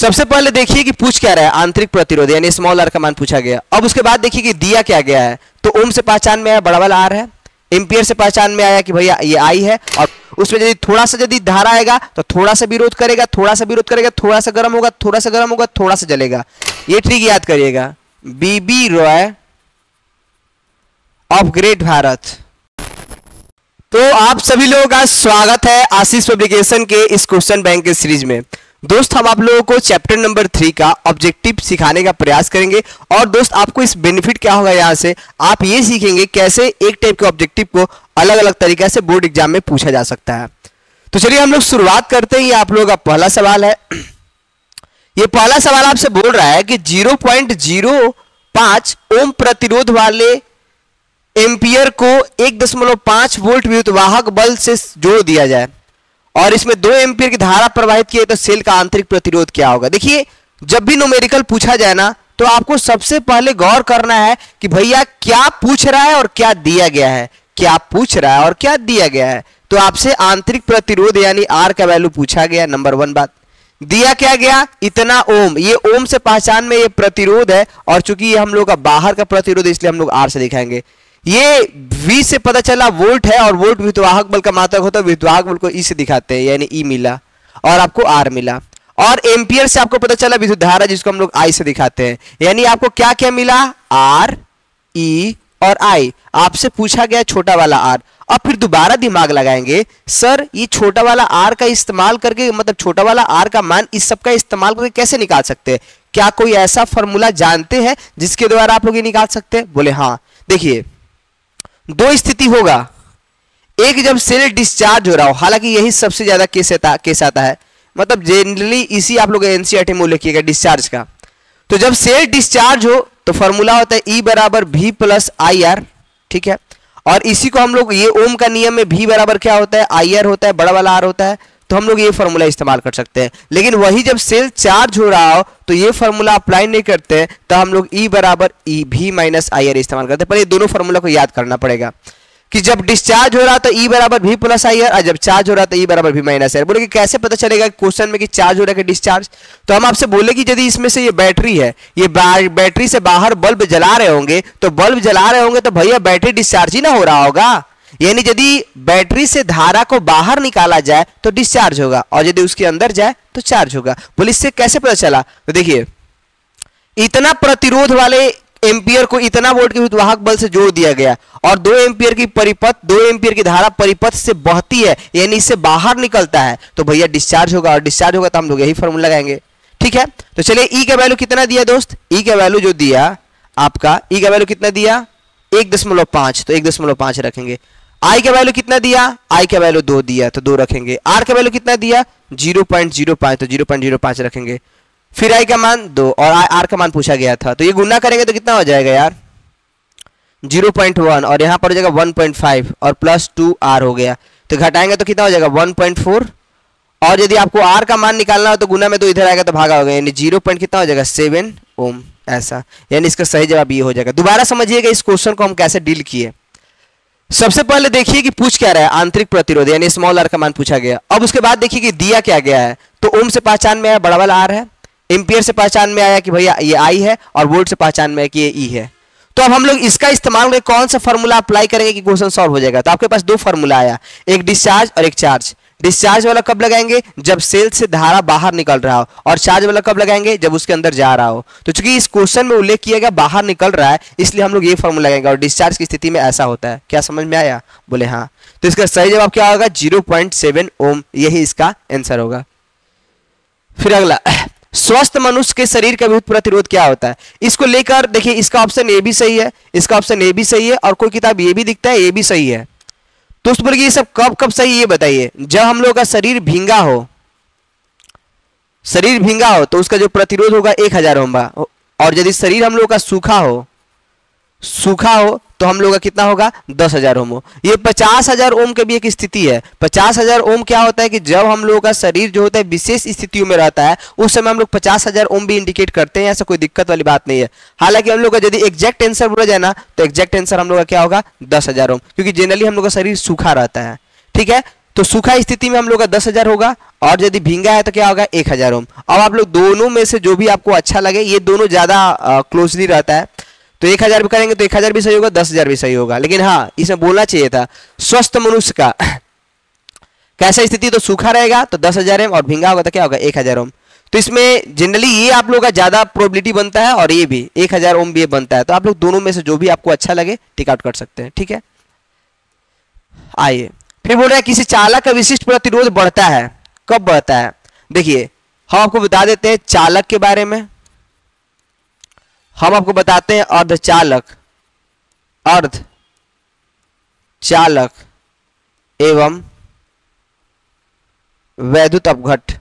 सबसे पहले देखिए कि पूछ क्या रहा है, आंतरिक प्रतिरोध यानी स्मॉल आर का मान पूछा गया। अब उसके बाद देखिए कि दिया क्या गया है, तो ओम से पहचान में आया बड़ा वाला आर है, एम्पियर से पहचान में आया कि भैया ये आई है, और उसमें यदि थोड़ा सा यदि धारा आएगा तो थोड़ा सा विरोध करेगा, थोड़ा सा विरोध करेगा, थोड़ा सा गर्म होगा, थोड़ा सा गर्म होगा, थोड़ा सा जलेगा। ये ट्रिक याद करिएगा। B B Roy of great Bharat. तो आप सभी लोगों का स्वागत है आशीष पब्लिकेशन के इस क्वेश्चन बैंक के सीरीज में। दोस्त हम आप लोगों को चैप्टर नंबर 3 का ऑब्जेक्टिव सिखाने का प्रयास करेंगे। और दोस्त आपको इस बेनिफिट क्या होगा, यहाँ से आप ये सीखेंगे कैसे एक टाइप के ऑब्जेक्टिव को अलग अलग तरीके से बोर्ड एग्जाम में पूछा जा सकता है। तो चलिए हम लोग शुरुआत करते हैं। ये आप लोगों का पहला सवाल है। ये पहला सवाल आपसे बोल रहा है कि 0.05 ओम प्रतिरोध वाले एम्पियर को 1.5 वोल्ट विद्युतवाहक बल से जोड़ दिया जाए और इसमें 2 एम्पियर की धारा प्रवाहित की है, तो सेल का आंतरिक प्रतिरोध क्या होगा। देखिए जब भी न्यूमेरिकल पूछा जाए ना, तो आपको सबसे पहले गौर करना है कि भैया क्या पूछ रहा है और क्या दिया गया है, क्या पूछ रहा है और क्या दिया गया है। तो आपसे आंतरिक प्रतिरोध यानी आर का वैल्यू पूछा गया, नंबर 1 बात। दिया क्या गया, इतना ओम। ये ओम से पहचान में ये प्रतिरोध है, और चूंकि ये हम लोग का बाहर का प्रतिरोध है इसलिए हम लोग आर से दिखाएंगे। ये V से पता चला वोल्ट है, और वोल्ट विद्युतवाहक बल का मात्रक होता है, विद्युतवाहक बल को E से दिखाते हैं यानी E मिला, और आपको R मिला। और एम्पियर से आपको पता चला विद्युत धारा, जिसको हम लोग I से दिखाते हैं, यानी आपको क्या क्या मिला, R, E और I। आपसे पूछा गया छोटा वाला R। अब फिर दोबारा दिमाग लगाएंगे, सर ये छोटा वाला R का इस्तेमाल करके, मतलब छोटा वाला R का मान इस सब का इस्तेमाल करके कैसे निकाल सकते हैं, क्या कोई ऐसा फॉर्मूला जानते हैं जिसके द्वारा आप लोग ये निकाल सकते हैं। बोले हाँ। देखिए 2 स्थिति होगा, एक जब सेल डिस्चार्ज हो रहा हो, हालांकि यही सबसे ज्यादा केस आता है, मतलब जनरली इसी आप लोग एनसीईआरटी में उल्लेख किया गया डिस्चार्ज का। तो जब सेल डिस्चार्ज हो तो फॉर्मूला होता है E बराबर V प्लस IR, ठीक है। और इसी को हम लोग, ये ओम का नियम में V बराबर क्या होता है, IR होता है, बड़ा वाला R होता है, तो हम लोग ये फॉर्मूला इस्तेमाल कर सकते हैं। लेकिन वही जब सेल चार्ज हो रहा हो तो ये फॉर्मूला अप्लाई नहीं करते हैं, तो हम लोग E बराबर V माइनस IR इस्तेमाल करते हैं। पर ये दोनों फॉर्मूला को याद करना पड़ेगा कि जब डिस्चार्ज हो रहा तो E बराबर V प्लस IR, और जब चार्ज हो रहा तो E बराबर V माइनस IR। बोले कि कैसे पता चलेगा क्वेश्चन में कि चार्ज हो रहा है कि डिस्चार्ज। तो हम आपसे बोले कि यदि इसमें से ये बैटरी है, ये बैटरी से बाहर बल्ब जला रहे होंगे, तो बल्ब जला रहे होंगे तो भैया बैटरी डिस्चार्ज ही ना हो रहा होगा, यानी यदि बैटरी से धारा को बाहर निकाला जाए तो डिस्चार्ज होगा, और यदि उसके अंदर जाए तो चार्ज होगा। बोले इससे कैसे पता चला, तो देखिए इतना प्रतिरोध वाले एम्पियर को इतना वोल्ट के विद्युतवाहक बल से जोड़ दिया गया, और 2 एम्पियर की धारा परिपथ से बहती है, यानी इससे बाहर निकलता है, तो भैया डिस्चार्ज होगा, और डिस्चार्ज होगा तो हम लोग यही फॉर्मूला लगाएंगे, ठीक है। तो चलिए E का वैल्यू कितना दिया दोस्त, E का वैल्यू जो दिया आपका, E का वैल्यू कितना दिया 1.5, तो 1.5 रखेंगे। I का वैल्यू कितना दिया, I का वैल्यू 2 दिया तो 2 रखेंगे। R का वैल्यू कितना दिया 0.05, तो 0.05 रखेंगे। फिर I का मान 2 और R का मान पूछा गया था, तो ये गुना करेंगे तो कितना हो जाएगा यार 0.1, और यहाँ पर हो जाएगा 1.5 और प्लस 2R हो गया, तो घटाएंगे तो कितना हो जाएगा 1.4। और यदि आपको R का मान निकालना हो तो गुना में तो इधर आएगा तो भागा होगा, यानी 0. कितना हो जाएगा 7 ओम, ऐसा। यानी इसका सही जवाब ये हो जाएगा। दोबारा समझिएगा इस क्वेश्चन को हम कैसे डील किए। सबसे पहले देखिए कि पूछ क्या रहा है, आंतरिक प्रतिरोध यानी स्मॉल आर का मान पूछा गया। अब उसके बाद देखिए कि दिया क्या गया है, तो ओम से पहचान में आया बड़ा वाला आर है, एम्पियर से पहचान में आया कि भैया ये आई है, और वोल्ट से पहचान में आया कि ये ई है। तो अब हम लोग इसका इस्तेमाल करके कौन सा फॉर्मूला अप्लाई करेंगे कि क्वेश्चन सॉल्व हो जाएगा। तो आपके पास 2 फॉर्मूला आया, एक डिस्चार्ज और एक चार्ज। डिस्चार्ज वाला कब लगाएंगे, जब सेल से धारा बाहर निकल रहा हो, और चार्ज वाला कब लगाएंगे, जब उसके अंदर जा रहा हो। तो चूंकि इस क्वेश्चन में उल्लेख किया गया बाहर निकल रहा है, इसलिए हम लोग ये फॉर्मूला लगाएंगे, और डिस्चार्ज की स्थिति में ऐसा होता है। क्या समझ में आया, बोले हाँ। तो इसका सही जवाब क्या होगा 0.7 ओम, यही इसका आंसर होगा। फिर अगला, स्वस्थ मनुष्य के शरीर का विद्युत प्रतिरोध क्या होता है। इसको लेकर देखिए, इसका ऑप्शन ए भी सही है, इसका ऑप्शन ए भी सही है, और कोई किताब ये भी दिखता है ये भी सही है। तो उस पर ये सब कब कब सही ये बताइए, जब हम लोग का शरीर भींगा हो, शरीर भींगा हो तो उसका जो प्रतिरोध होगा 1000 ओम, और यदि शरीर हम लोग का सूखा हो तो हम लोग का कितना होगा 10,000 ओम। ये 50,000 ओम की भी एक स्थिति है। 50,000 ओम क्या होता है कि जब हम लोग का शरीर जो होता है विशेष स्थितियों में रहता है, उस समय हम लोग 50,000 ओम भी इंडिकेट करते हैं, ऐसा कोई दिक्कत वाली बात नहीं है। हालांकि हम लोग का यदि एग्जैक्ट आंसर बोला जाए ना, तो एग्जैक्ट आंसर हम लोग का क्या होगा 10,000 ओम, क्योंकि जनरली हम लोग का शरीर सूखा रहता है, ठीक है। तो सूखा स्थिति में हम लोग का 10,000 होगा, और यदि भींगा है तो क्या होगा 1,000 ओम। अब आप लोग दोनों में से जो भी आपको अच्छा लगे, ये दोनों ज्यादा क्लोजली रहता है, तो 1,000 भी करेंगे तो 1,000 भी सही होगा, 10,000 भी सही होगा। लेकिन हाँ, इसमें बोलना चाहिए था स्वस्थ मनुष्य का कैसा स्थिति, तो सूखा रहेगा तो 10,000 ओम, और भींगा होगा तो क्या होगा 1,000 ओम। तो इसमें जनरली ये आप लोग का ज्यादा प्रोबेबिलिटी बनता है, और ये भी 1,000 ओम भी ये बनता है। तो आप लोग दोनों में से जो भी आपको अच्छा लगे टिक आउट कर सकते हैं, ठीक है। आइए फिर बोल रहे हैं किसी चालक का विशिष्ट प्रतिरोध बढ़ता है, कब बढ़ता है? देखिए हम आपको बता देते हैं चालक के बारे में, हम आपको बताते हैं अर्धचालक, अर्धचालक एवं वैद्युत अपघट्ट,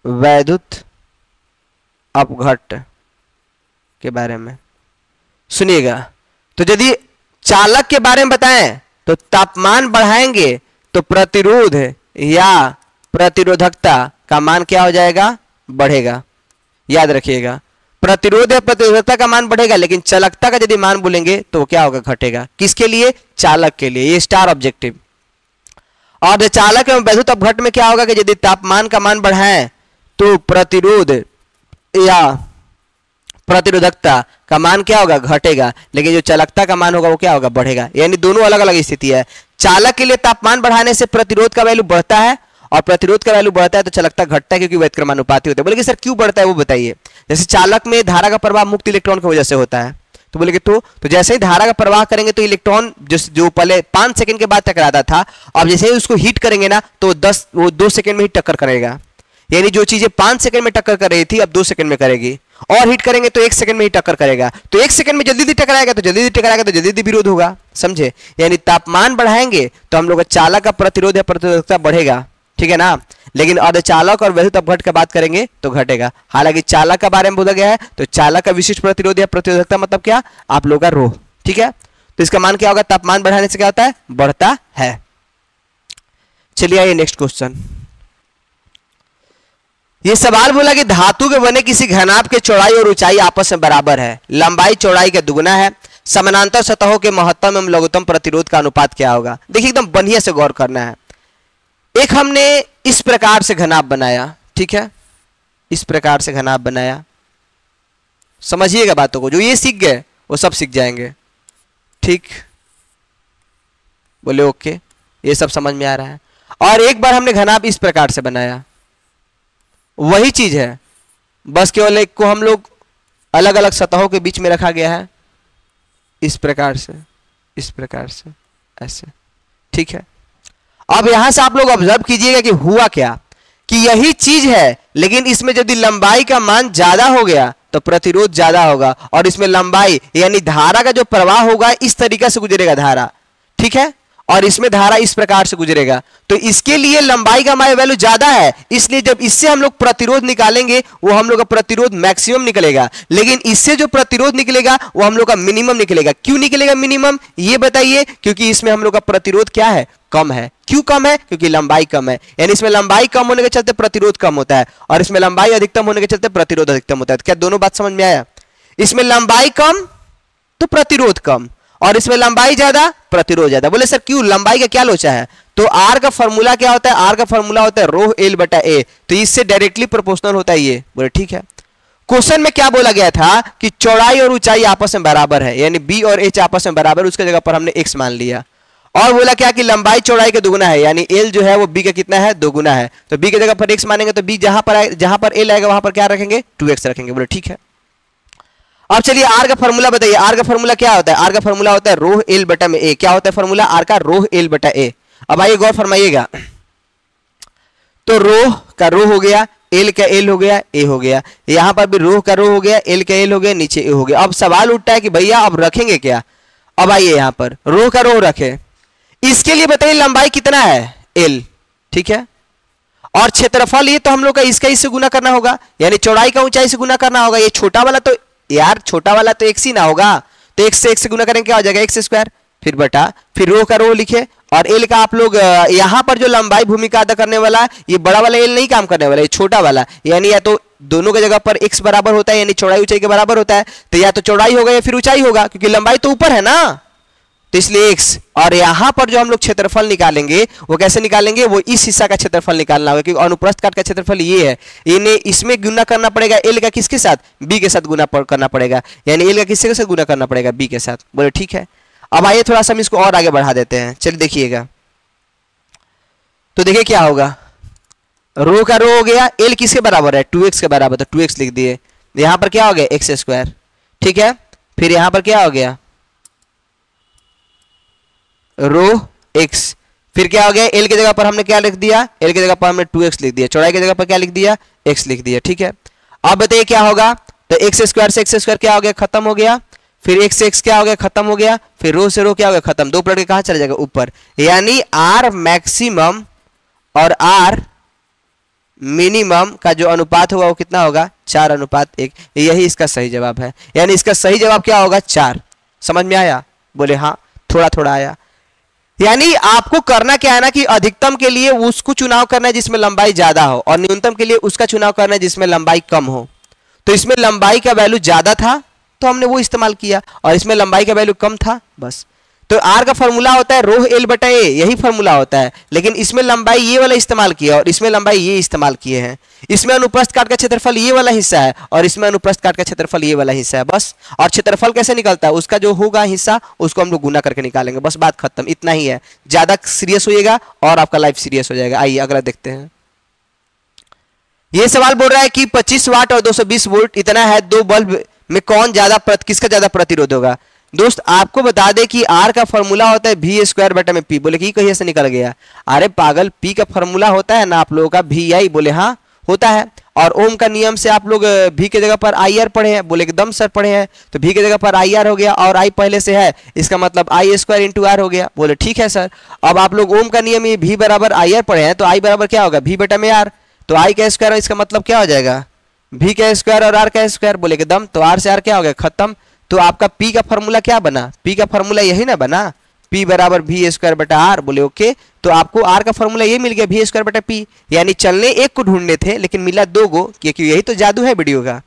वैद्युत अपघट्ट के बारे में सुनिएगा। तो यदि चालक के बारे में बताएं तो तापमान बढ़ाएंगे तो प्रतिरोध या प्रतिरोधकता का मान क्या हो जाएगा? बढ़ेगा। याद रखिएगा, प्रतिरोध या प्रतिरोधकता का मान बढ़ेगा, लेकिन चालकता का यदि मान बोलेंगे तो क्या होगा? घटेगा। किसके लिए? चालक के लिए। ये स्टार ऑब्जेक्टिव। और चालक एवं वैद्युत अपघट्ट में क्या होगा कि यदि तापमान का मान बढ़ाएं तो प्रतिरोध या प्रतिरोधकता का मान क्या होगा? घटेगा। लेकिन जो चालकता का मान होगा वो क्या होगा? बढ़ेगा। यानी दोनों अलग अलग स्थिति है। चालक के लिए तापमान बढ़ाने से प्रतिरोध का वैल्यू बढ़ता है, और प्रतिरोध का वैल्यू बढ़ता है तो चालकता घटता है, क्योंकि व्युत्क्रमानुपाती होता है। बोले कि सर क्यों बढ़ता है वो बताइए। जैसे चालक में धारा का प्रवाह मुक्त इलेक्ट्रॉन की वजह से होता है, तो बोले कि तो जैसे ही धारा का प्रवाह करेंगे तो इलेक्ट्रॉन जो पहले 5 सेकंड के बाद टकराता था, अब जैसे ही उसको हीट करेंगे ना तो वो 2 सेकंड में ही टक्कर करेगा। यानी जो चीजें 5 सेकंड में टक्कर कर रही थी अब 2 सेकंड में करेगी, और हीट करेंगे तो 1 सेकंड में ही टक्कर करेगा। तो 1 सेकंड में जल्दी टकराएगा तो जल्दी विरोध होगा, समझे। यानी तापमान बढ़ाएंगे तो हम लोग का चालक का प्रतिरोध या प्रतिरोधकता बढ़ेगा, ठीक है ना। लेकिन अर्धचालक और वैद्युत अपघट्ट का बात करेंगे तो घटेगा। हालांकि चालक का बारे में बोला गया है, तो चालक का विशिष्ट प्रतिरोध या प्रतिरोधकता मतलब क्या? आप लोग का रो, ठीक है। तो इसका मान क्या होगा? तापमान बढ़ाने से क्या होता है? बढ़ता है। चलिए आइए नेक्स्ट क्वेश्चन। ये सवाल बोला कि धातु के बने किसी घनाभ के चौड़ाई और ऊंचाई आपस में बराबर है, लंबाई चौड़ाई का दुगुना है, समानांतर सतहों के महत्तम एवं लघुत्तम प्रतिरोध का अनुपात क्या होगा? देखिए एकदम बढ़िया से गौर करना है। एक हमने इस प्रकार से घनाभ बनाया, ठीक है, इस प्रकार से घनाभ बनाया। समझिएगा बातों को, जो ये सीख गए वो सब सीख जाएंगे, ठीक। बोले ओके, ये सब समझ में आ रहा है। और एक बार हमने घनाभ इस प्रकार से बनाया, वही चीज है, बस केवल एक को हम लोग अलग अलग सतहों के बीच में रखा गया है, इस प्रकार से, इस प्रकार से, ऐसे, ठीक है। अब यहां से आप लोग ऑब्जर्व कीजिएगा कि हुआ क्या, कि यही चीज है, लेकिन इसमें यदि लंबाई का मान ज्यादा हो गया तो प्रतिरोध ज्यादा होगा, और इसमें लंबाई यानी धारा का जो प्रवाह होगा इस तरीके से गुजरेगा धारा, ठीक है, और इसमें धारा इस प्रकार से गुजरेगा। तो इसके लिए लंबाई का वैल्यू ज्यादा है, इसलिए जब इससे हम लोग प्रतिरोध निकालेंगे वो हम लोग का प्रतिरोध मैक्सिमम निकलेगा, लेकिन इससे जो प्रतिरोध निकलेगा वो हम लोग का मिनिमम निकलेगा। क्यों निकलेगा मिनिमम, ये बताइए। क्योंकि इसमें हम लोग का प्रतिरोध क्या है? कम है। क्यों कम है? क्योंकि लंबाई कम है। यानी इसमें लंबाई कम होने के चलते प्रतिरोध कम होता है, और इसमें लंबाई अधिकतम होने के चलते प्रतिरोध अधिकतम होता है। क्या दोनों बात समझ में आया? इसमें लंबाई कम तो प्रतिरोध कम, और इसमें लंबाई ज्यादा प्रतिरोध ज्यादा। बोले सर क्यों, लंबाई का क्या लोचा है? तो आर का फॉर्मूला क्या होता है? आर का फॉर्मूला होता है रो एल बटा ए, तो इससे डायरेक्टली प्रोपोर्शनल होता है ये। बोले ठीक है। क्वेश्चन में क्या बोला गया था कि चौड़ाई और ऊंचाई आपस में बराबर है, यानी बी और एच आपस में बराबर, उसके जगह पर हमने एक्स मान लिया। और बोला क्या कि लंबाई चौड़ाई का दुगुना है, यानी एल जो है वो बी का कितना है? दोगुना है। तो बी की जगह पर एक्स मानेंगे, तो बी जहां पर एल आएगा वहां पर क्या रखेंगे? 2x रखेंगे। बोले ठीक है। अब चलिए आर का फॉर्मूला बताइए। आर का फॉर्मूला क्या होता है? आर का फॉर्मूला होता है रो एल बटा में ए। क्या होता है फॉर्मूला आर का? रो एल बटा ए। अब आइए गौर फरमाइएगा, तो रो का रो हो गया, एल का एल हो गया, ए हो गया, यहां पर भी रो का रो हो गया, एल का एल हो गया, नीचे ए हो गया। अब सवाल उठता है कि भैया अब रखेंगे क्या? अब आइए यहां पर रो का रो रखे, इसके लिए बताइए लंबाई कितना है? एल, ठीक है, और क्षेत्रफल ये तो हम लोग का इसका इससे गुना करना होगा, यानी चौड़ाई का ऊंचाई से गुना करना होगा। ये छोटा वाला तो यार छोटा वाला तो एक्स ही ना होगा, तो एक्स से गुना करेंगे क्या हो जाएगा? एक्स स्क्वायर, फिर बटा, फिर रो का रो लिखे, और एल का आप लोग यहां पर जो लंबाई भूमिका अदा करने वाला है, ये बड़ा वाला एल नहीं काम करने वाला, ये छोटा वाला, यानी या तो दोनों की जगह पर एक्स बराबर होता है, यानी चौड़ाई ऊंचाई के बराबर होता है, तो या तो चौड़ाई होगा या फिर ऊंचाई होगा, क्योंकि लंबाई तो ऊपर है ना। तो इसलिए x, और यहां पर जो हम लोग क्षेत्रफल निकालेंगे वो कैसे निकालेंगे, वो इस हिस्सा का क्षेत्रफल निकालना होगा, क्योंकि अनुप्रस्थ काट का क्षेत्रफल ये है, इन्हें इसमें गुना करना पड़ेगा l का किसके साथ, b के साथ गुना करना पड़ेगा, यानी l का किसके साथ गुना करना पड़ेगा, b के साथ। बोले ठीक है। अब आइए थोड़ा सा हम इसको और आगे बढ़ा देते हैं, चलिए देखिएगा। तो देखिए क्या होगा, रो का रो हो गया, l किसके बराबर है, 2x के बराबर, तो 2x लिख दिए। यहां पर क्या हो गया, एक्स स्क्वायर, ठीक है। फिर यहां पर क्या हो गया, रो x, फिर क्या हो गया, l की जगह पर हमने क्या लिख दिया, l की जगह पर हमने 2x लिख दिया, चौड़ाई की जगह पर क्या लिख दिया, x लिख दिया, ठीक है। अब बताइए क्या होगा, तो एक्स स्क्वायर से एक्स स्क्वायर क्या हो गया, खत्म हो गया, फिर x से x क्या हो गया, खत्म हो गया, फिर रो से रो क्या हो गया, खत्म, दो पलट के कहां चला जाएगा, ऊपर, यानी r मैक्सिमम और r मिनिमम का जो अनुपात होगा वो कितना होगा, 4:1। यही इसका सही जवाब है, यानी इसका सही जवाब क्या होगा, 4। समझ में आया, बोले हाँ थोड़ा थोड़ा आया। यानी आपको करना क्या है ना, कि अधिकतम के लिए उसको चुनाव करना है जिसमें लंबाई ज्यादा हो, और न्यूनतम के लिए उसका चुनाव करना है जिसमें लंबाई कम हो। तो इसमें लंबाई का वैल्यू ज्यादा था तो हमने वो इस्तेमाल किया, और इसमें लंबाई का वैल्यू कम था, बस। तो r का फॉर्मूला होता है रो l बटा a, यही फॉर्मूला होता है, लेकिन इसमें लंबाई ये वाला इस्तेमाल किया और इसमें लंबाई ये इस्तेमाल किए हैं। इसमें अनुप्रस्थ काट का क्षेत्रफल ये वाला हिस्सा है और इसमें अनुप्रस्थ काट का क्षेत्रफल ये वाला हिस्सा है, बस। और क्षेत्रफल कैसे निकलता है, उसका जो होगा हिस्सा उसको हम लोग गुना करके निकालेंगे, बस बात खत्म, इतना ही है। ज्यादा सीरियस होइएगा और आपका लाइफ सीरियस हो जाएगा। आइए अगला देखते हैं। ये सवाल बोल रहा है कि 25 वाट और 220 वोल्ट इतना है, दो बल्ब में कौन ज्यादा किसका ज्यादा प्रतिरोध होगा। दोस्त आपको बता दे कि R का फॉर्मूला होता है V स्क्वायर बटा में P। बोले कि कहीं से निकल गया, अरे पागल, P का फॉर्मूला होता है ना आप लोगों का VI। बोले हाँ होता है, और ओम का नियम से आप लोग V के जगह पर IR पढ़े हैं। बोले एकदम सर पढ़े हैं, तो V के जगह पर IR हो गया और I पहले से है, इसका मतलब I स्क्वायर इंटू R हो गया। बोले ठीक है सर। अब आप लोग ओम का नियम ये V बराबर IR पढ़े हैं, तो I बराबर क्या होगा, V बटा में R, तो I का स्क्वायर, इसका मतलब क्या हो जाएगा, V का स्क्वायर और R का स्क्वायर। बोले एकदम, तो R से R क्या हो गया, खत्म। तो आपका P का फॉर्मूला क्या बना, P का फॉर्मूला यही ना बना, P बराबर V स्क्वायर बटा R। बोले ओके, तो आपको R का फॉर्मूला ये मिल गया, V स्क्वायर बटा P। यानी चलने एक को ढूंढने थे लेकिन मिला दो गो, क्योंकि यही तो जादू है वीडियो का।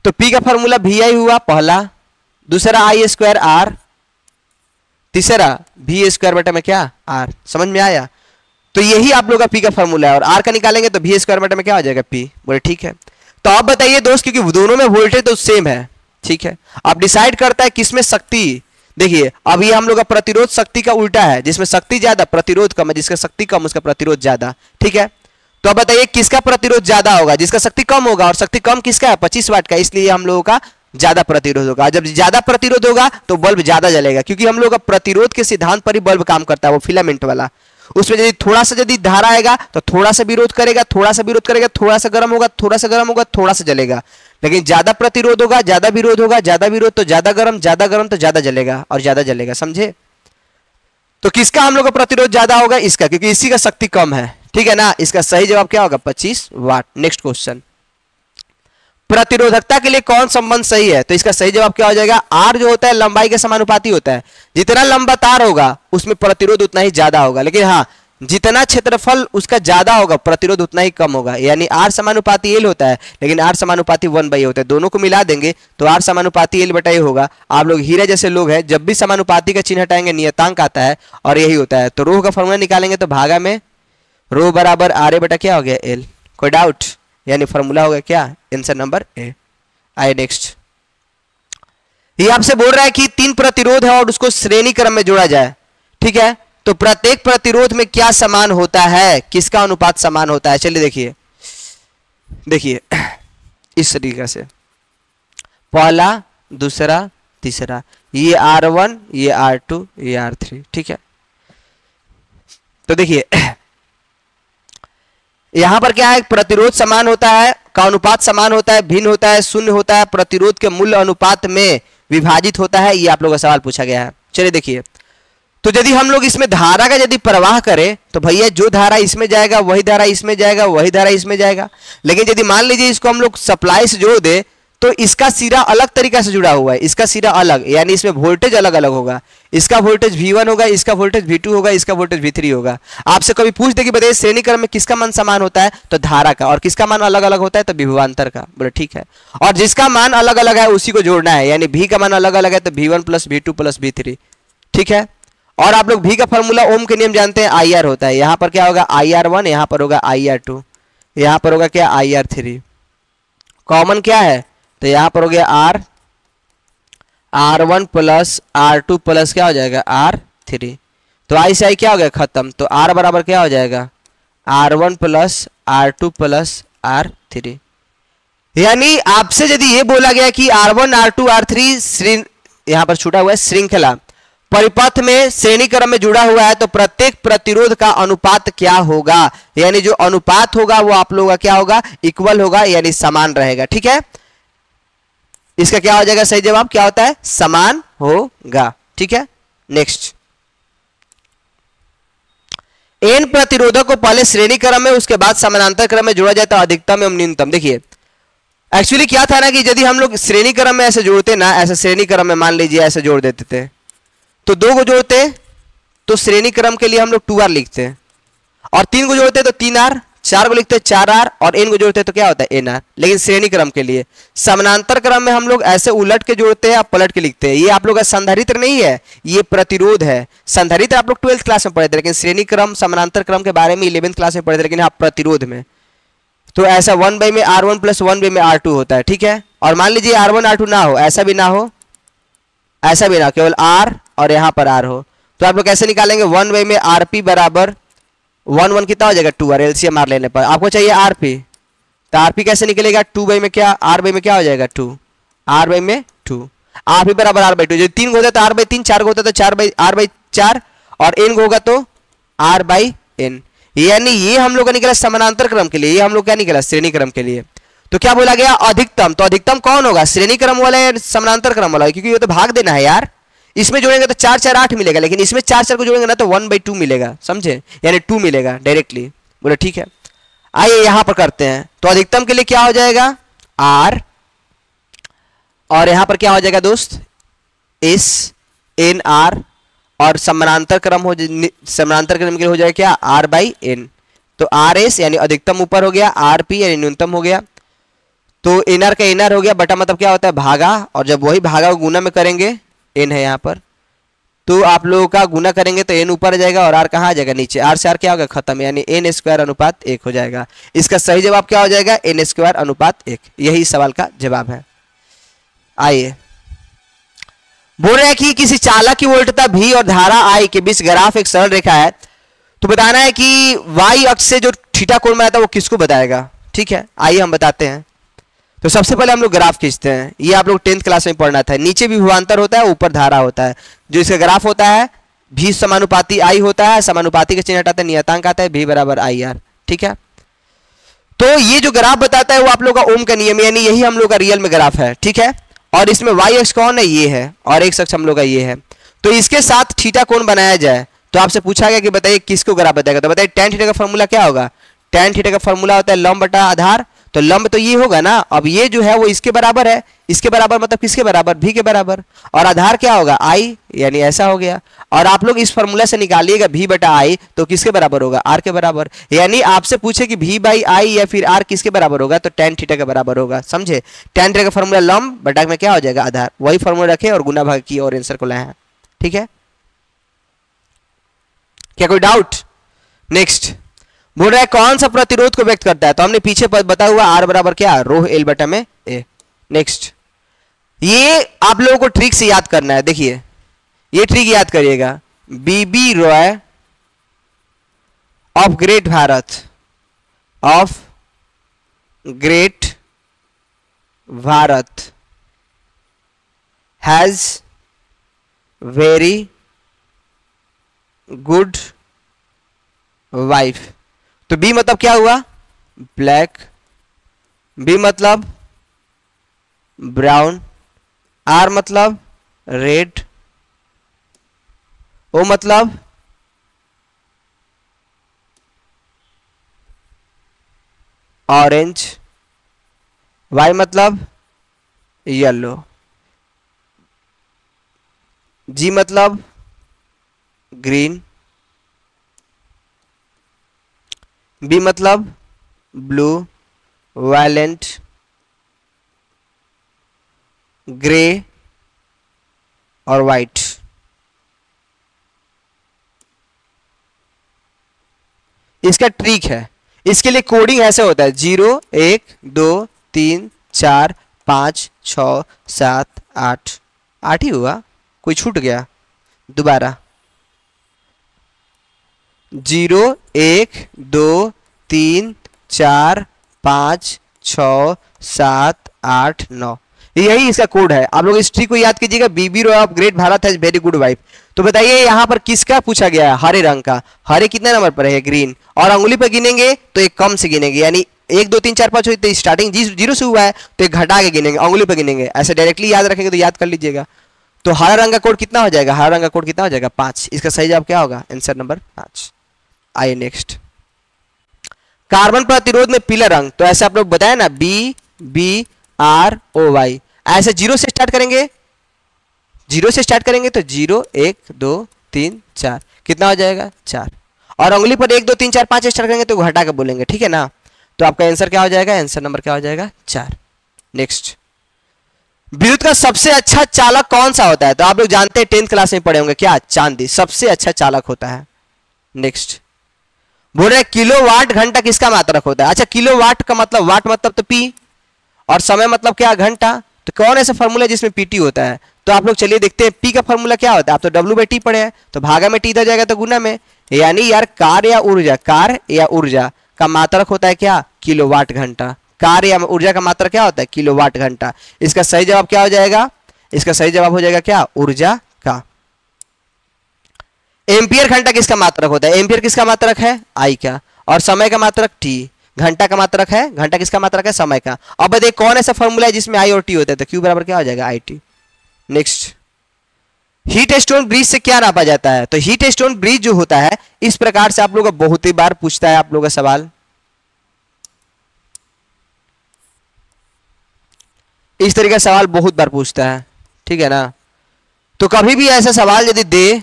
तो P का फॉर्मूला VI हुआ पहला, दूसरा I स्क्वायर R, तीसरा V स्क्वायर बटा में क्या R। समझ में आया, तो यही आप लोग का P का फॉर्मूला है, और R का निकालेंगे तो V स्क्वायर बटा में क्या हो जाएगा, P। बोले ठीक है। तो आप बताइए दोस्त, क्योंकि दोनों में वोल्टेज तो सेम है, ठीक है, अब डिसाइड करता है किसमें शक्ति। देखिए अब ये हम लोग का प्रतिरोध शक्ति का उल्टा है, जिसमें शक्ति ज्यादा प्रतिरोध कम है, जिसका शक्ति कम उसका प्रतिरोध ज्यादा, ठीक है। तो अब बताइए किसका प्रतिरोध ज्यादा होगा, जिसका शक्ति कम होगा, और शक्ति कम किसका है, 25 वाट का, इसलिए हम लोगों का ज्यादा प्रतिरोध होगा। जब ज्यादा प्रतिरोध होगा तो बल्ब ज्यादा जलेगा, क्योंकि हम लोग का प्रतिरोध के सिद्धांत पर ही बल्ब काम करता है, वो फिलामेंट वाला। उसमें यदि थोड़ा सा यदि धारा आएगा तो थोड़ा सा विरोध करेगा, थोड़ा सा विरोध करेगा, थोड़ा सा गर्म होगा, थोड़ा सा गर्म होगा, थोड़ा सा जलेगा। लेकिन ज्यादा प्रतिरोध होगा, ज्यादा विरोध होगा, ज्यादा विरोध तो ज्यादा गर्म तो ज्यादा जलेगा और ज्यादा जलेगा, समझे। तो किसका हम लोग का प्रतिरोध ज्यादा होगा, इसका, क्योंकि इसी का शक्ति कम है, ठीक है ना। इसका सही जवाब क्या होगा, 25 वाट। नेक्स्ट क्वेश्चन, प्रतिरोधकता के लिए कौन संबंध सही है, तो इसका सही जवाब क्या हो जाएगा, R जो होता है लंबाई के समानुपाती होता है। जितना लंबा तार होगा उसमें प्रतिरोध उतना ही ज्यादा होगा, लेकिन हाँ जितना क्षेत्रफल उसका ज्यादा होगा प्रतिरोध उतना ही कम होगा। यानी R समानुपाती L होता है, लेकिन R समानुपाती 1/A होता है। दोनों को मिला देंगे तो R समानुपाती L बटा A होगा। आप लोग हीरा जैसे लोग हैं, जब भी समानुपाती का चिन्ह हटाएंगे नियतांक आता है, और यही होता है। तो रो का फॉर्मूला निकालेंगे तो भागा में रो बराबर RA बटा क्या हो गया, L। कोई डाउट, यानी फॉर्मूला होगा क्या, आंसर नंबर A। आइए नेक्स्ट, ये आपसे बोल रहा है कि 3 प्रतिरोध है और उसको श्रेणी क्रम में जोड़ा जाए, ठीक है। तो प्रत्येक प्रतिरोध में क्या समान होता है, किसका अनुपात समान होता है। चलिए देखिए इस तरीके से, पहला, दूसरा, तीसरा, ये R1, ये R2, ये R3, ठीक है। तो देखिए यहां पर क्या है, प्रतिरोध समान होता है, का अनुपात समान होता है, भिन्न होता है, शून्य होता है, प्रतिरोध के मूल्य अनुपात में विभाजित होता है। ये आप लोगों का सवाल पूछा गया है। चलिए देखिए, तो यदि हम लोग इसमें धारा का यदि प्रवाह करें तो भैया जो धारा इसमें जाएगा वही धारा इसमें जाएगा, वही धारा इसमें जाएगा। लेकिन यदि मान लीजिए इसको हम लोग सप्लाई से जोड़ दे तो इसका सिरा अलग तरीका से जुड़ा हुआ है, इसका सिरा अलग, यानी इसमें वोल्टेज अलग अलग होगा। इसका वोल्टेज V1 होगा, इसका वोल्टेज V2 होगा, इसका वोल्टेज V3 होगा। आपसे कभी पूछ दे कि बताइए श्रेणी क्रम में किसका मान समान होता है, तो धारा का, और किसका मान अलग अलग होता है, तो विभवांतर का। बोले ठीक है, और जिसका मान अलग अलग है उसी को जोड़ना है, यानी V का मान अलग अलग है तो V1 + V2 + V3, ठीक है। और आप लोग भी का फॉर्मूला ओम के नियम जानते हैं, आई आर होता है। यहां पर क्या होगा, आई आर वन, यहां पर होगा आई आर टू, यहां पर होगा क्या, आई आर थ्री। कॉमन क्या है, तो यहां पर हो गया R one plus R two plus क्या हो जाएगा, आर थ्री। तो आई से आई क्या हो गया, खत्म। तो आर बराबर क्या हो जाएगा, R one plus R two plus R three. यानी आपसे यदि ये बोला गया कि R one R two R three यहां पर छूटा हुआ है श्रृंखला परिपथ में श्रेणी क्रम में जुड़ा हुआ है, तो प्रत्येक प्रतिरोध का अनुपात क्या होगा, यानी जो अनुपात होगा वो आप लोगों का क्या होगा, इक्वल होगा, यानी समान रहेगा। ठीक है, इसका क्या हो जाएगा, सही जवाब क्या होता है, समान होगा। ठीक है, नेक्स्ट। एन प्रतिरोधक को पहले श्रेणी क्रम में उसके बाद समानांतर क्रम में जोड़ा जाता है, अधिकतम एवं न्यूनतम। देखिए एक्चुअली क्या था ना कि यदि हम लोग श्रेणी क्रम में ऐसे जोड़ते ना, ऐसे श्रेणी क्रम में मान लीजिए ऐसे जोड़ देते थे, तो दो को जोड़ते तो श्रेणी क्रम के लिए हम लोग 2r लिखते हैं, और तीन को जोड़ते तो 3r, चार को लिखते 4r, और n को जोड़ते तो क्या होता है nr। लेकिन श्रेणी क्रम के लिए, समानांतर क्रम में हम लोग ऐसे उलट के जोड़ते हैं, पलट के लिखते हैं। ये आप लोग का संधारित्र नहीं है, ये प्रतिरोध है। संधारित्र आप लोग 12th क्लास में पढ़े थे, लेकिन श्रेणी क्रम समानांतर क्रम के बारे में 11th क्लास में पढ़े थे, लेकिन आप प्रतिरोध में तो ऐसा 1 में R1 प्लस 1 में R2 होता है। ठीक है, और मान लीजिए R1 R2 ना हो, ऐसा भी ना हो, ऐसा भी ना, केवल R और यहां पर R हो, तो आप लोग कैसे निकालेंगे, 1 में RP बराबर 1 कितना हो जाएगा, 2R। एलसीएम मार लेने पर आपको चाहिए RP, तो RP कैसे निकलेगा, 2 में क्या, R में क्या हो जाएगा 2, R में 2, RP बराबर R/2। जो 3 को होता है तो R/3, 4 को होता है तो R/4, और n को होगा तो R/n। यानी ये हम लोग का निकला समानांतर क्रम के लिए, ये हम लोग क्या निकला, श्रेणी क्रम के लिए। तो क्या बोला गया, अधिकतम। तो अधिकतम कौन होगा, श्रेणी क्रम वाला या समानांतर क्रम वाला, क्योंकि ये तो भाग देना है यार। इसमें जोड़ेंगे तो 4 4 8 मिलेगा, लेकिन इसमें 4 4 को जोड़ेंगे ना तो 1/2 मिलेगा, समझे, यानी 2 मिलेगा डायरेक्टली। बोले ठीक है, आइए यहां पर करते हैं। तो अधिकतम के लिए क्या हो जाएगा, R, और यहां पर क्या हो जाएगा दोस्त, S n R, और समानांतर क्रम समानांतर क्रम के लिए हो जाएगा क्या, R/n। तो RS यानी अधिकतम ऊपर हो गया, RP यानी न्यूनतम हो गया, तो NR का NR हो गया, बटा मतलब क्या होता है, भागा, और जब वही भागा को गुना में करेंगे, n है यहाँ पर, तो आप लोगों का गुना करेंगे तो n ऊपर आ जाएगा और r कहाँ आ जाएगा, नीचे। r से r क्या होगा, खत्म, यानी n² अनुपात 1 हो जाएगा। इसका सही जवाब क्या हो जाएगा, n² अनुपात 1। यही सवाल का जवाब है। आइए, बोल रहे हैं कि किसी चालक की वोल्टता V और धारा I के बीच ग्राफ एक सरल रेखा है, तो बताना है कि y अक्ष से जो थीटा कोण बनाता है वो किसको बताएगा। ठीक है, आइए हम बताते हैं। तो सबसे पहले हम लोग ग्राफ खींचते हैं। ये आप लोग 10th क्लास में पढ़ना था। नीचे भी विभवांतर होता है, ऊपर धारा होता है। जो इसका ग्राफ होता है V समानुपाती I होता है, समानुपाती का चिन्ह हटाते हैं, नियतांक आता है V बराबर IR। ठीक है, तो ये जो ग्राफ बताता है वो आप लोग का ओम का नियम, यानी यही हम लोग का रियल में ग्राफ है। ठीक है, और इसमें y अक्ष कौन है, ये है, और x अक्ष हम लोग का ये है। तो इसके साथ थीटा कोण बनाया जाए, तो आपसे पूछा गया कि बताइए किसको ग्राफ बताएगा, तो बताइए tan थीटा का फॉर्मूला क्या होगा, tan थीटा का फॉर्मूला होता है लंब बटा आधार। तो लंब तो ये होगा ना, अब ये जो है वो इसके बराबर है, इसके बराबर मतलब किसके बराबर, v के बराबर, और आधार क्या होगा I, यानी ऐसा हो गया। और आप लोग इस फॉर्मूला से निकालिएगा v बटा I, तो किसके बराबर होगा, r के बराबर। यानी आपसे पूछे कि v/I या फिर r किसके बराबर होगा, तो tan थीटा के बराबर होगा, समझे। tan थीटा का फॉर्मूला लंब बटा में क्या हो जाएगा, आधार। वही फॉर्मूला रखे और गुना भाग की और आंसर को लाए हैं। ठीक है, क्या कोई डाउट। नेक्स्ट बोल रहा है कौन सा प्रतिरोध को व्यक्त करता है, तो हमने पीछे बताया हुआ R बराबर क्या, रो L बटा में A। नेक्स्ट, ये आप लोगों को ट्रिक से याद करना है। देखिए ये ट्रिक याद करिएगा, B B Roy of great Bharat, of great Bharat has very good wife. तो बी मतलब क्या हुआ, ब्लैक, बी मतलब ब्राउन, आर मतलब रेड, ओ मतलब ऑरेंज, वाई मतलब येलो, जी मतलब ग्रीन, बी मतलब ब्लू, वायलेंट, ग्रे और वाइट। इसका ट्रिक है, इसके लिए कोडिंग ऐसे होता है 0 1 2 3 4 5 6 7 8, 8 ही हुआ, कोई छूट गया, दोबारा 0 1 2 3 4 5 6 7 8 9, यही इसका कोड है। आप लोग इस ट्रिक को याद कीजिएगा। B B Roy of great Bharat has very good wife. तो बताइए यहाँ पर किसका पूछा गया है? हरे रंग का। हरे कितने नंबर पर है? ग्रीन। और अंगुली पर गिनेंगे तो एक कम से गिनेंगे, यानी 1 2 3 4 5 हुई तो स्टार्टिंग 0 से हुआ है तो एक घटा के गिनेंगे, अंगुली पर गिनेंगे। ऐसे डायरेक्टली याद रखेंगे तो याद कर लीजिएगा। तो हरा रंग का कोड कितना हो जाएगा? हरा रंग का कोड कितना हो जाएगा? 5। इसका सही जवाब क्या होगा? Answer number 5। आइए नेक्स्ट, कार्बन प्रतिरोध में पीला रंग। तो ऐसे आप लोग बताए ना, BBROY। ऐसे 0 से स्टार्ट करेंगे, 0 से स्टार्ट करेंगे तो 0 1 2 3 4 कितना हो जाएगा? 4। और उंगली पर 1 2 3 4 5 स्टार्ट करेंगे तो घटा के बोलेंगे, ठीक है ना। तो आपका आंसर क्या हो जाएगा? आंसर नंबर क्या हो जाएगा? 4। नेक्स्ट, विद्युत का सबसे अच्छा चालक कौन सा होता है? तो आप लोग जानते हैं 10th क्लास में पढ़े होंगे, क्या? चांदी सबसे अच्छा चालक होता है। नेक्स्ट, बोल रहे किलोवाट घंटा किसका मात्रक होता है? अच्छा, किलोवाट का मतलब, वाट मतलब तो पी, और समय मतलब क्या? घंटा। तो कौन ऐसा फॉर्मूला जिसमें पीटी होता है? तो आप लोग चलिए देखते हैं पी का फॉर्मूला क्या होता है। आप तो W/T पढ़े हैं, तो भागा में टी इधर जाएगा तो गुना में, यानी यार कार्य या ऊर्जा का मात्रक होता है क्या? किलोवाट घंटा। कार्य या ऊर्जा का मात्रक क्या होता है? किलोवाट घंटा। इसका सही जवाब क्या हो जाएगा? इसका सही जवाब हो जाएगा क्या? ऊर्जा का। एम्पियर घंटा किसका मात्रक होता है? एम्पियर किसका मात्रक है? आई का। और समय का मात्रक टी। घंटा का मात्रक है, घंटा किसका मात्रक है? समय का। अब बताइए कौन ऐसा फॉर्मूला है जिसमें आई और टी होता है? तो क्यू बराबर क्या हो जाएगा? I T. Next, heat stone bridge से क्या नापा जाता है? तो हीट स्टोन ब्रिज जो होता है इस प्रकार से आप लोगों को बहुत ही बार पूछता है आप लोगों का सवाल। इस तरीके का सवाल बहुत बार पूछता है, ठीक है ना। तो कभी भी ऐसा सवाल यदि दे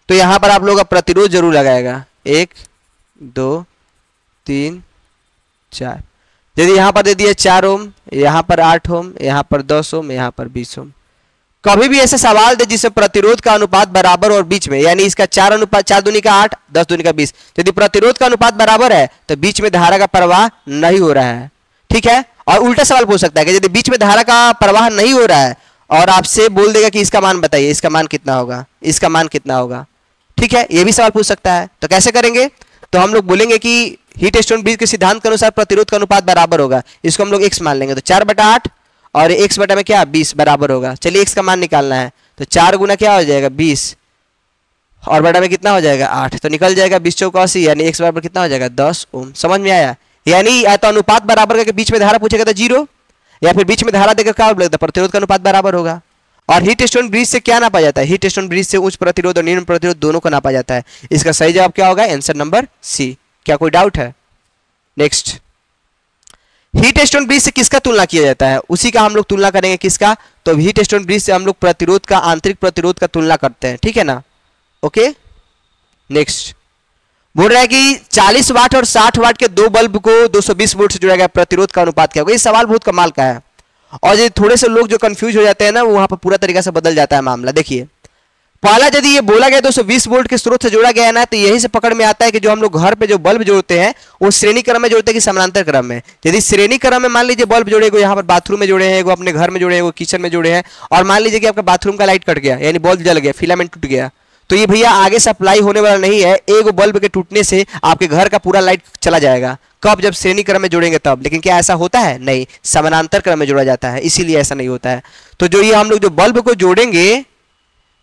तो यहां पर आप लोगों का प्रतिरोध जरूर लगाएगा। 1 2 3 4। यदि यहां पर दे दिया 4 ओम, यहां पर 8 ओम, यहां पर 10 ओम, यहां पर 20 ओम। कभी भी ऐसा सवाल दे जिससे प्रतिरोध का अनुपात बराबर और बीच में, यानी इसका 4 दूनी का 8, 10 दूनी का 20। यदि प्रतिरोध का अनुपात बराबर है तो बीच में धारा का प्रवाह नहीं हो रहा है, ठीक है। और उल्टा सवाल पूछ सकता है कि यदि बीच में धारा का प्रवाह नहीं हो रहा है और आपसे बोल देगा कि इसका मान बताइए, इसका मान कितना होगा, इसका मान कितना होगा, ठीक है। ये भी सवाल पूछ सकता है। तो कैसे करेंगे? तो हम लोग बोलेंगे कि हीट स्टोन ब्रिज के सिद्धांत के अनुसार प्रतिरोध का अनुपात बराबर होगा, इसको हम लोग x मान लेंगे। तो 4/8 और x बटा में क्या? 20 बराबर होगा। चलिए x का मान निकालना है, तो 4 गुना क्या हो जाएगा? 20, और बटा में कितना हो जाएगा? 8। तो निकल जाएगा 20 चौका 80, यानी x बराबर कितना हो जाएगा? 10 ओम। समझ में आया? यानी या तो अनुपात बराबर करके बीच में धारा पूछेगा तो 0, या फिर बीच में धारा देकर क्या बोलेगा? प्रतिरोध का अनुपात बराबर होगा। और हीट स्टोन ब्रिज से क्या नापा जाता है? हीट स्टोन ब्रिज से उच्च प्रतिरोध और निम्न प्रतिरोध दोनों को नापा जाता है। इसका सही जवाब क्या होगा? Answer number C. क्या कोई डाउट है? नेक्स्ट, हीट स्टोन ब्रिज से किसका तुलना किया जाता है? उसी का हम लोग तुलना करेंगे। किसका? तो हीट स्टोन ब्रिज से हम लोग प्रतिरोध का, आंतरिक प्रतिरोध का तुलना करते हैं, ठीक है ना। ओके, नेक्स्ट, बोल रहा है कि 40 वाट और 60 वाट के दो बल्ब को 220 वोल्ट से जोड़ा गया, प्रतिरोध का अनुपात क्या होगा? ये सवाल बहुत कमाल का है, और ये थोड़े से लोग जो कंफ्यूज हो जाते हैं ना, वहां पर पूरा तरीका से बदल जाता है मामला। देखिए, पहला यदि ये बोला गया 220 वोल्ट के स्रोत से जोड़ा गया है ना, तो यही से पकड़ में आता है कि जो हम लोग घर पे जो बल्ब जोड़ते हैं वो श्रेणी क्रम में जोड़ते हैं कि समानांतर क्रम में। यदि श्रेणी क्रम में मान लीजिए बल्ब जोड़े, यहाँ पर बाथरूम में जोड़े हैं, अपने घर में जोड़े हैं, किचन में जोड़े हैं, और मान लीजिए कि आपका बाथरूम का लाइट कट गया, यानी बल्ब जल गया, फिलामेंट टूट गया, तो ये भैया आगे सप्लाई होने वाला नहीं है। एक बल्ब के टूटने से आपके घर का पूरा लाइट चला जाएगा। कब? जब श्रेणी क्रम में जोड़ेंगे तब। लेकिन क्या ऐसा होता है? नहीं, समानांतर क्रम में जोड़ा जाता है, इसीलिए ऐसा नहीं होता है। तो जो ये हम लोग जो बल्ब को जोड़ेंगे,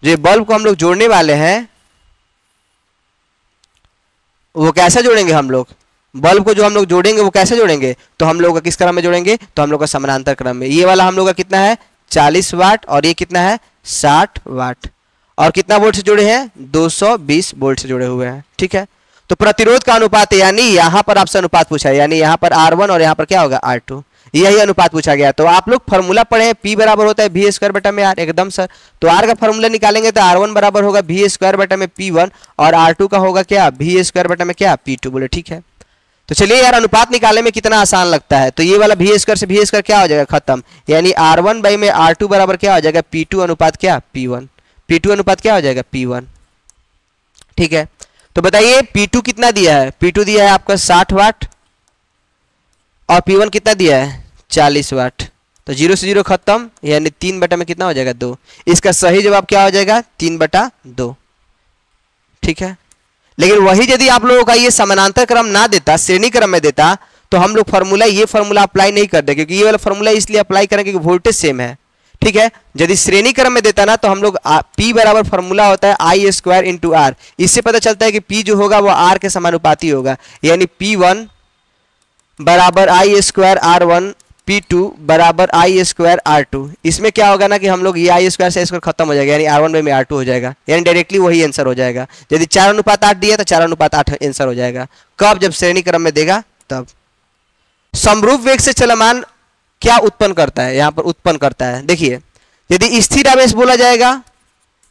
जो बल्ब को हम लोग जोड़ने वाले हैं, वो कैसे जोड़ेंगे? हम लोग बल्ब को जो हम लोग जोड़ेंगे वो कैसे जोड़ेंगे? तो हम लोग का किस क्रम में जोड़ेंगे? तो हम लोग का समानांतर क्रम में। ये वाला हम लोग का कितना है? 40 वाट, और ये कितना है? 60 वाट। और कितना वोल्ट से जुड़े हैं? 220 वोल्ट से जुड़े हुए हैं, ठीक है। तो प्रतिरोध का अनुपात, यानी यहां पर आपसे अनुपात पूछा है, यानी यहां पर R1 और यहां पर क्या होगा? R2, यही अनुपात पूछा गया। तो आप लोग फॉर्मूला पढ़े हैं, P बराबर होता है V² बटा में R, एकदम सर। तो R का फॉर्मूला निकालेंगे तो R1 बराबर होगा V² बटा में P1, और R2 का होगा क्या? V² बटा में क्या? P2। बोले ठीक है। तो चलिए यार, अनुपात निकालने में कितना आसान लगता है। तो ये वाला V² से V² क्या हो जाएगा? खत्म। यानी R1 बाई में R2 बराबर क्या हो जाएगा? P2 अनुपात क्या? P1। P2 अनुपात क्या हो जाएगा? P1, ठीक है, तो बताइए P2 कितना दिया है? P2 दिया है आपका 60 वाट और P1 कितना दिया है? 40 वाट। तो 0 से 0 खत्म, यानी 3 बटा में कितना हो जाएगा? 2। इसका सही जवाब क्या हो जाएगा? 3/2। ठीक है, लेकिन वही यदि आप लोगों का ये समानांतर क्रम ना देता, श्रेणी क्रम में देता, तो हम लोग ये फार्मूला अप्लाई नहीं करते, क्योंकि ये वाला फार्मूला इसलिए अप्लाई करें क्योंकि वोल्टेज सेम है। ठीक है, यदि श्रेणी क्रम में देता ना तो हम लोग P बराबर फार्मूला होता है I² इंटू R। इससे पता चलता है कि P जो होगा वो R के समानुपाती होगा, यानी P1 बराबर I² R1, P2 बराबर I² R2। इसमें क्या होगा ना कि हम लोग ये I² से I² खत्म हो जाएगा, यानी R1 में R2 हो जाएगा, यानी डायरेक्टली वही आंसर हो जाएगा। यदि 4:8 दिया तो 4:8 आंसर हो जाएगा। कब? जब श्रेणी क्रम में देगा तब। समरूप वेग से चलमान क्या उत्पन्न करता है? यहां पर उत्पन्न करता है, देखिए, यदि स्थिर आवेश बोला जाएगा,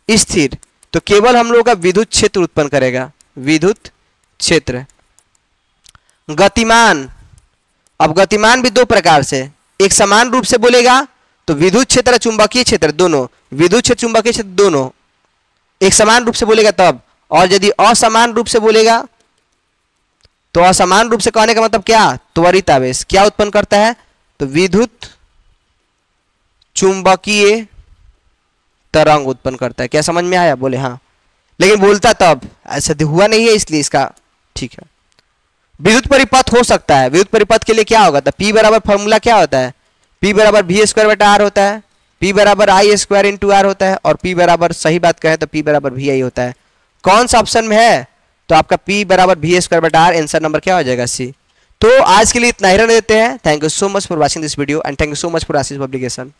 स्थिर, तो केवल हम लोग का विद्युत क्षेत्र उत्पन्न करेगा, विद्युत क्षेत्र। गतिमान, अब गतिमान भी दो प्रकार से, एक समान रूप से बोलेगा तो विद्युत क्षेत्र चुंबकीय क्षेत्र दोनों, विद्युत क्षेत्र चुंबकीय क्षेत्र दोनों एक समान रूप से बोलेगा तब। और यदि असमान रूप से बोलेगा तो असमान रूप से कहने का मतलब क्या? त्वरित आवेश क्या उत्पन्न करता है? तो विद्युत चुंबकीय तरंग उत्पन्न करता है। क्या समझ में आया? बोले हाँ, लेकिन बोलता तब, ऐसा हुआ नहीं है इसलिए इसका। ठीक है, विद्युत परिपथ हो सकता है। विद्युत परिपथ के लिए क्या होगा? तो P बराबर फॉर्मूला क्या होता है? P बराबर V² R होता है, P बराबर I² इंटू R होता है, और P बराबर, सही बात कहें तो P बराबर VI होता है। कौन सा ऑप्शन में है? तो आपका P बराबर V² R, आंसर नंबर क्या हो जाएगा? C। तो आज के लिए इतना ही रहने देते हैं। Thank you so much for watching this video and thank you so much for Ashish publication.